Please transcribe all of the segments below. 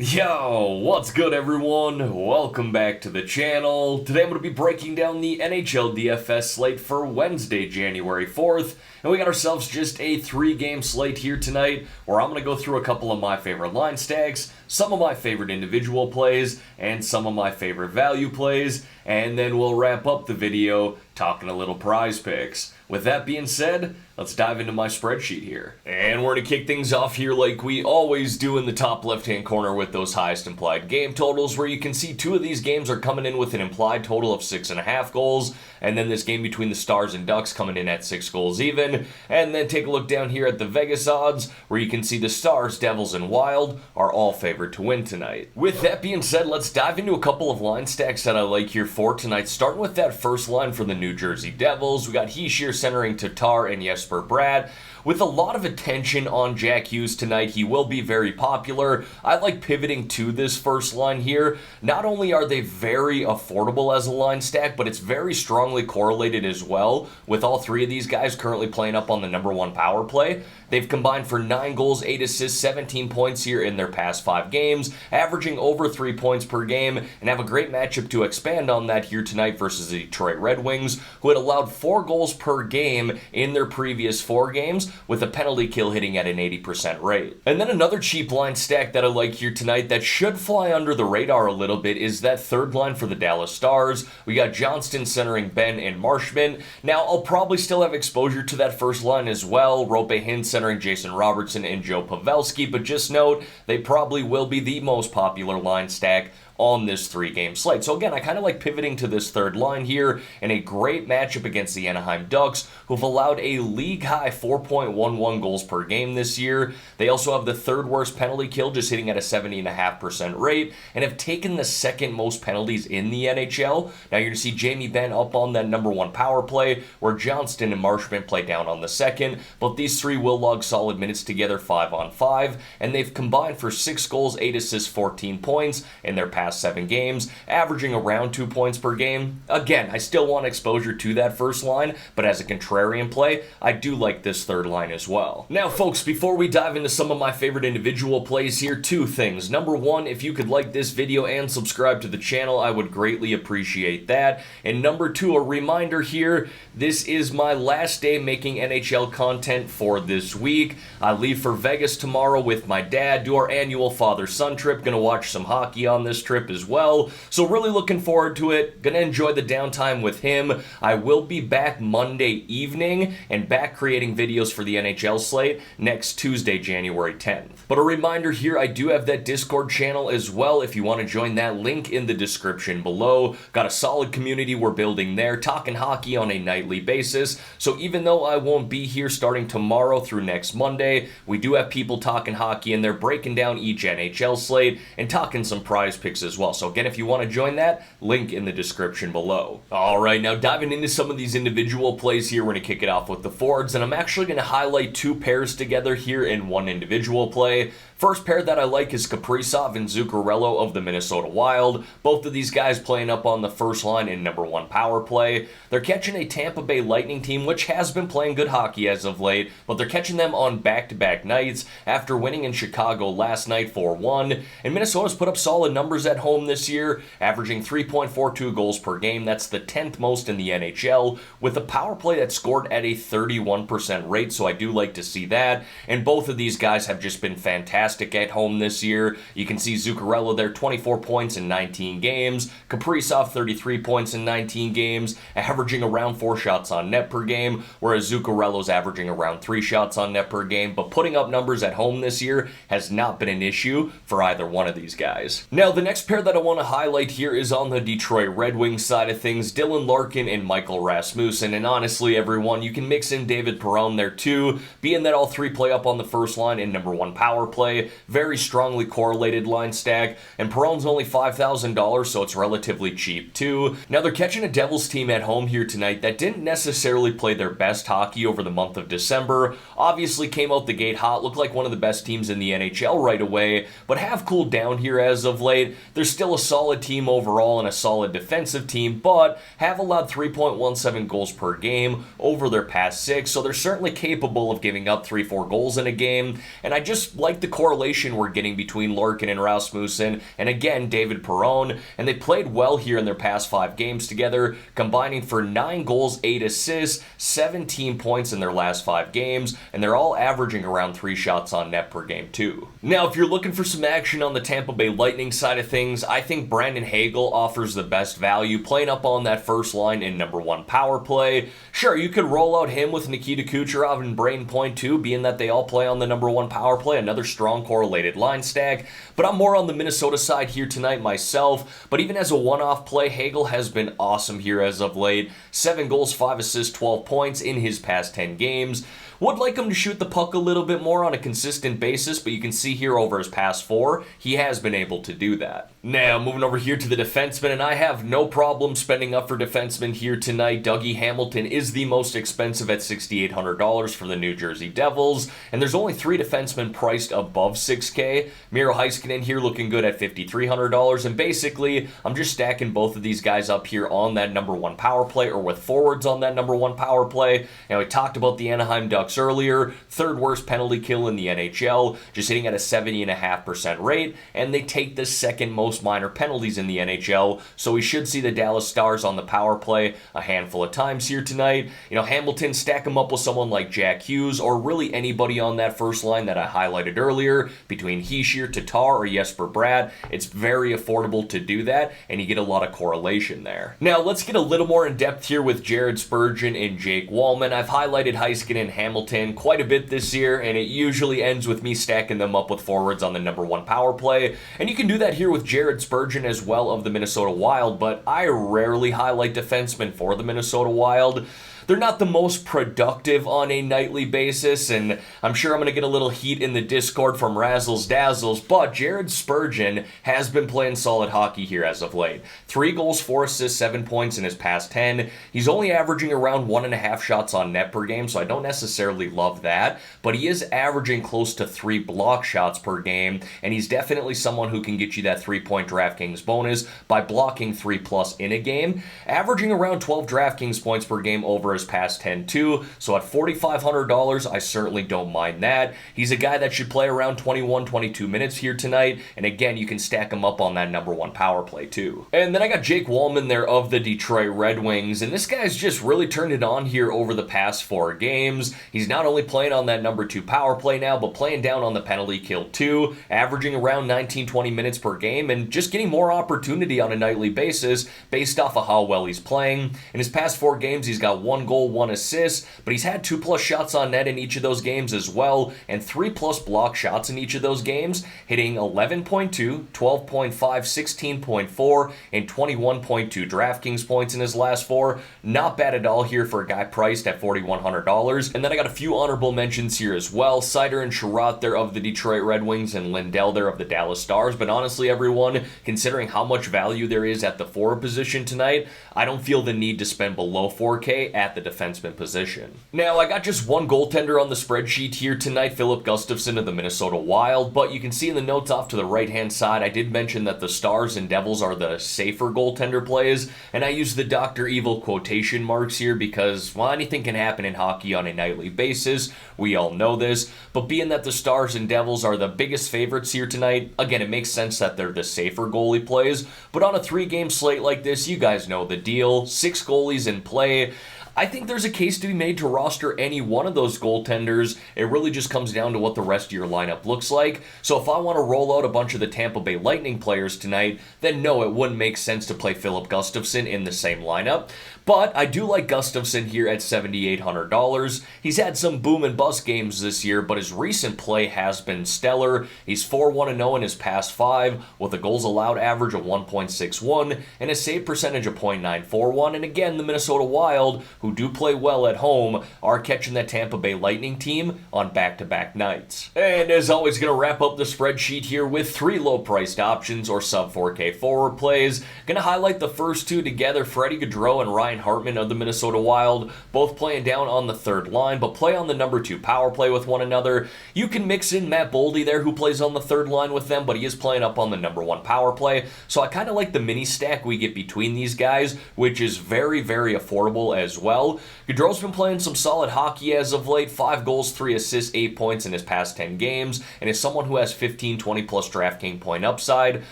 Yo, what's good everyone? Welcome back to the channel. Today I'm going to be breaking down the Nhl Dfs slate for Wednesday, January 4th. And we got ourselves just a 3-game slate here tonight where I'm going to go through a couple of my favorite line stacks, some of my favorite individual plays, and some of my favorite value plays. And then we'll wrap up the video talking a little prize picks. With that being said, let's dive into my spreadsheet here. And we're going to kick things off here like we always do in the top left-hand corner with those highest implied game totals, where you can see two of these games are coming in with an implied total of 6.5 goals, and then this game between the Stars and Ducks coming in at 6 goals even. And then take a look down here at the Vegas odds, where you can see the Stars, Devils, and Wild are all favored to win tonight. With that being said, let's dive into a couple of line stacks that I like here for tonight, starting with that first line for the New Jersey Devils. We got Hischier centering Tatar and Jesper Bratt. With a lot of attention on Jack Hughes tonight, he will be very popular. I like pivoting to this first line here. Not only are they very affordable as a line stack, but it's very strongly correlated as well with all three of these guys currently playing up on the #1 power play. They've combined for 9 goals, 8 assists, 17 points here in their past 5 games, averaging over 3 points per game, and have a great matchup to expand on that here tonight versus the Detroit Red Wings, who had allowed 4 goals per game in their previous 4 games, with a penalty kill hitting at an 80% rate. And then another cheap line stack that I like here tonight that should fly under the radar a little bit is that third line for the Dallas Stars. We got Johnston centering Ben and Marshman. Now, I'll probably still have exposure to that first line as well. Rope Hintz centering Jason Robertson and Joe Pavelski, but just note, they probably will be the most popular line stack on this 3-game slate. So again, I kind of like pivoting to this third line here in a great matchup against the Anaheim Ducks, who've allowed a league-high 4.11 goals per game this year. They also have the third worst penalty kill, just hitting at a 70.5% rate, and have taken the second most penalties in the NHL. Now you're going to see Jamie Benn up on that #1 power play, where Johnston and Marshman play down on the second, but these three will log solid minutes together 5-on-5, and they've combined for 6 goals, 8 assists, 14 points in their past 7 games, averaging around 2 points per game. Again, I still want exposure to that first line, but as a contrarian play, I do like this third line as well. Now, folks, before we dive into some of my favorite individual plays here, 2 things. Number 1, if you could like this video and subscribe to the channel, I would greatly appreciate that. And number 2, a reminder here, this is my last day making NHL content for this week. I leave for Vegas tomorrow with my dad, do our annual father-son trip, gonna watch some hockey on this trip as well, so really looking forward to it. Gonna enjoy the downtime with him. I will be back Monday evening and back creating videos for the NHL slate next Tuesday, January 10th. But a reminder here, I do have that Discord channel as well if you want to join that, link in the description below. Got a solid community we're building there, talking hockey on a nightly basis, so even though I won't be here starting tomorrow through next Monday, we do have people talking hockey in there, breaking down each NHL slate and talking some prize picks as well. So again, if you want to join that, link in the description below. Alright, now diving into some of these individual plays here, we're going to kick it off with the forwards, and I'm actually going to highlight 2 pairs together here in one individual play. First pair that I like is Kaprizov and Zuccarello of the Minnesota Wild. Both of these guys playing up on the first line in #1 power play. They're catching a Tampa Bay Lightning team which has been playing good hockey as of late, but they're catching them on back-to-back nights after winning in Chicago last night 4-1. And Minnesota's put up solid numbers at home this year, averaging 3.42 goals per game. That's the 10th most in the NHL, with a power play that scored at a 31% rate, so I do like to see that. And both of these guys have just been fantastic at home this year. You can see Zuccarello there, 24 points in 19 games. Kaprizov, 33 points in 19 games, averaging around 4 shots on net per game, whereas Zuccarello's averaging around 3 shots on net per game. But putting up numbers at home this year has not been an issue for either one of these guys. Now, the next pair that I want to highlight here is on the Detroit Red Wings side of things, Dylan Larkin and Michael Rasmussen. And honestly, everyone, you can mix in David Perron there too, being that all 3 play up on the first line in #1 power play. Very strongly correlated line stack, and Perron's only $5,000, so it's relatively cheap too. Now, they're catching a Devils team at home here tonight that didn't necessarily play their best hockey over the month of December. Obviously came out the gate hot, looked like one of the best teams in the NHL right away, but have cooled down here as of late. They're still a solid team overall and a solid defensive team, but have allowed 3.17 goals per game over their past 6, so they're certainly capable of giving up 3-4 goals in a game. And I just like the core correlation we're getting between Larkin and Rasmussen, and again, David Perron, and they played well here in their past 5 games together, combining for 9 goals, 8 assists, 17 points in their last 5 games, and they're all averaging around 3 shots on net per game too. Now, if you're looking for some action on the Tampa Bay Lightning side of things, I think Brandon Hagel offers the best value, playing up on that first line in number 1 power play. Sure, you could roll out him with Nikita Kucherov and Braden Point too, being that they all play on the number 1 power play, another strong correlated line stack, but I'm more on the Minnesota side here tonight myself. But even as a one-off play, Hagel has been awesome here as of late. 7 goals, 5 assists, 12 points in his past 10 games. Would like him to shoot the puck a little bit more on a consistent basis, but you can see here over his past 4, he has been able to do that. Now, moving over here to the defensemen, and I have no problem spending up for defensemen here tonight. Dougie Hamilton is the most expensive at $6,800 for the New Jersey Devils, and there's only 3 defensemen priced above $6K. Miro Heiskanen here looking good at $5,300, and basically, I'm just stacking both of these guys up here on that number 1 power play, or with forwards on that number 1 power play. Now, we talked about the Anaheim Ducks earlier, 3rd worst penalty kill in the NHL, just hitting at a 70.5% rate, and they take the 2nd most minor penalties in the NHL, so we should see the Dallas Stars on the power play a handful of times here tonight. You know, Hamilton, stack him up with someone like Jack Hughes, or really anybody on that first line that I highlighted earlier, between Hischier, Tatar, or Jesper Bratt. It's very affordable to do that, and you get a lot of correlation there. Now, let's get a little more in depth here with Jared Spurgeon and Jake Wallman. I've highlighted Heiskanen and Hamilton quite a bit this year, and it usually ends with me stacking them up with forwards on the number 1 power play, and you can do that here with Jared Spurgeon as well of the Minnesota Wild, but I rarely highlight defensemen for the Minnesota Wild. They're not the most productive on a nightly basis, and I'm sure I'm going to get a little heat in the Discord from Razzles Dazzles, but Jared Spurgeon has been playing solid hockey here as of late. 3 goals, 4 assists, 7 points in his past 10. He's only averaging around 1.5 shots on net per game, so I don't necessarily love that, but he is averaging close to 3 block shots per game, and he's definitely someone who can get you that 3-point DraftKings bonus by blocking 3+ in a game, averaging around 12 DraftKings points per game over his past 10 too, so at $4,500, I certainly don't mind that. He's a guy that should play around 21-22 minutes here tonight, and again, you can stack him up on that number 1 power play too. And then I got Jake Wallman there of the Detroit Red Wings, and this guy's just really turned it on here over the past 4 games. He's not only playing on that number 2 power play now, but playing down on the penalty kill too, averaging around 19-20 minutes per game, and just getting more opportunity on a nightly basis based off of how well he's playing. In his past 4 games, he's got 1 goal, 1 assist, but he's had 2+ shots on net in each of those games as well, and 3+ block shots in each of those games, hitting 11.2, 12.5, 16.4, and 21.2 DraftKings points in his last 4. Not bad at all here for a guy priced at $4,100. And then I got a few honorable mentions here as well. Sider and Sherratt there of the Detroit Red Wings, and Lindell there of the Dallas Stars. But honestly, everyone, considering how much value there is at the forward position tonight, I don't feel the need to spend below $4K at the defenseman position. Now, I got just one goaltender on the spreadsheet here tonight, Filip Gustavsson of the Minnesota Wild, but you can see in the notes off to the right-hand side, I did mention that the Stars and Devils are the safer goaltender plays, and I use the Dr. Evil quotation marks here because, well, anything can happen in hockey on a nightly basis. We all know this, but being that the Stars and Devils are the biggest favorites here tonight, again, it makes sense that they're the safer goalie plays, but on a 3-game slate like this, you guys know the deal. 6 goalies in play. I think there's a case to be made to roster any one of those goaltenders. It really just comes down to what the rest of your lineup looks like. So if I want to roll out a bunch of the Tampa Bay Lightning players tonight, then no, it wouldn't make sense to play Filip Gustavsson in the same lineup. But I do like Gustavsson here at $7,800. He's had some boom and bust games this year, but his recent play has been stellar. He's 4-1-0 in his past 5, with a goals allowed average of 1.61 and a save percentage of .941. And again, the Minnesota Wild, who do play well at home, are catching that Tampa Bay Lightning team on back-to-back nights. And as always, going to wrap up the spreadsheet here with 3 low-priced options or sub-4K forward plays. Going to highlight the first 2 together, Freddie Gaudreau and Ryan Hartman of the Minnesota Wild, both playing down on the 3rd line, but play on the number 2 power play with one another. You can mix in Matt Boldy there, who plays on the 3rd line with them, but he is playing up on the number 1 power play. So I kind of like the mini stack we get between these guys, which is very, very affordable as well. well. Gaudreau's been playing some solid hockey as of late, 5 goals, 3 assists, 8 points in his past 10 games, and is someone who has 15, 20 plus DraftKings point upside.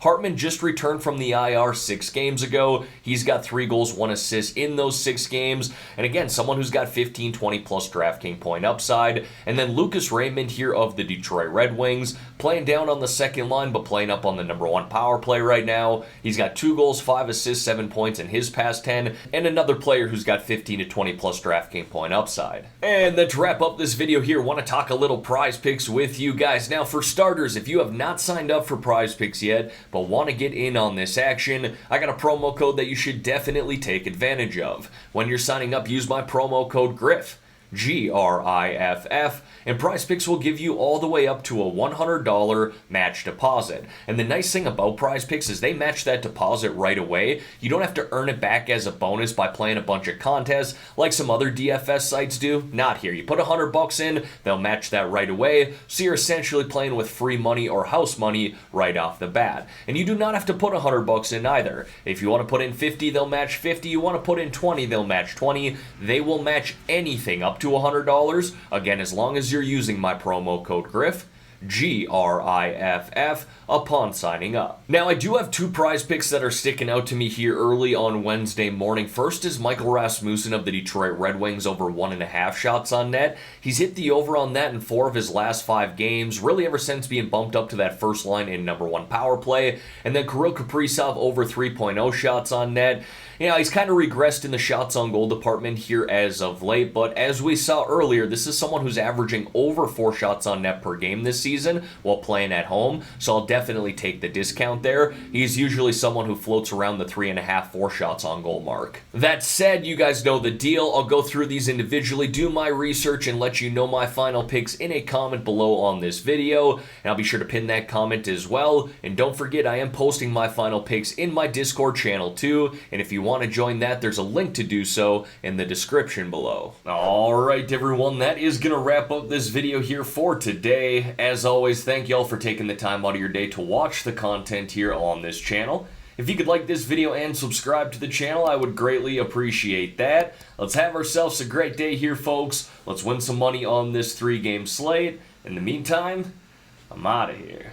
Hartman just returned from the IR 6 games ago. He's got 3 goals, 1 assist in those 6 games, and again, someone who's got 15, 20 plus DraftKings point upside. And then Lucas Raymond here of the Detroit Red Wings, playing down on the second line, but playing up on the number 1 power play right now. He's got 2 goals, 5 assists, 7 points in his past 10, and another player who's got 15 to 20 plus DraftKings point upside. And then to wrap up this video here, want to talk a little prize picks with you guys. Now, for starters, if you have not signed up for prize picks yet, but want to get in on this action, I got a promo code that you should definitely take advantage of. When you're signing up, use my promo code GRIFF. GRIFF, and PrizePicks will give you all the way up to a $100 match deposit. And the nice thing about PrizePicks is they match that deposit right away. You don't have to earn it back as a bonus by playing a bunch of contests like some other DFS sites do. Not here. You put $100 in, they'll match that right away, so you're essentially playing with free money or house money right off the bat. And you do not have to put $100 in either. If you want to put in 50, they'll match 50. You want to put in 20, they'll match 20. They will match anything up to $100, again, as long as you're using my promo code GRIFF, GRIFF, upon signing up. Now, I do have 2 prize picks that are sticking out to me here early on Wednesday morning. First is Michael Rasmussen of the Detroit Red Wings over 1.5 shots on net. He's hit the over on that in 4 of his last 5 games, really ever since being bumped up to that first line in number 1 power play. And then Kirill Kaprizov over 3.0 shots on net. You know, he's kind of regressed in the shots on goal department here as of late, but as we saw earlier, this is someone who's averaging over 4 shots on net per game this season while playing at home, so I'll definitely take the discount there. He's usually someone who floats around the 3.5, 4 shots on goal mark. That said, you guys know the deal. I'll go through these individually, do my research, and let you know my final picks in a comment below on this video, and I'll be sure to pin that comment as well. And don't forget, I am posting my final picks in my Discord channel too, and if you want to join that, there's a link to do so in the description below. Alright everyone, that is going to wrap up this video here for today. As always, thank y'all for taking the time out of your day to watch the content here on this channel. If you could like this video and subscribe to the channel, I would greatly appreciate that. Let's have ourselves a great day here, folks. Let's win some money on this 3-game slate. In the meantime, I'm out of here.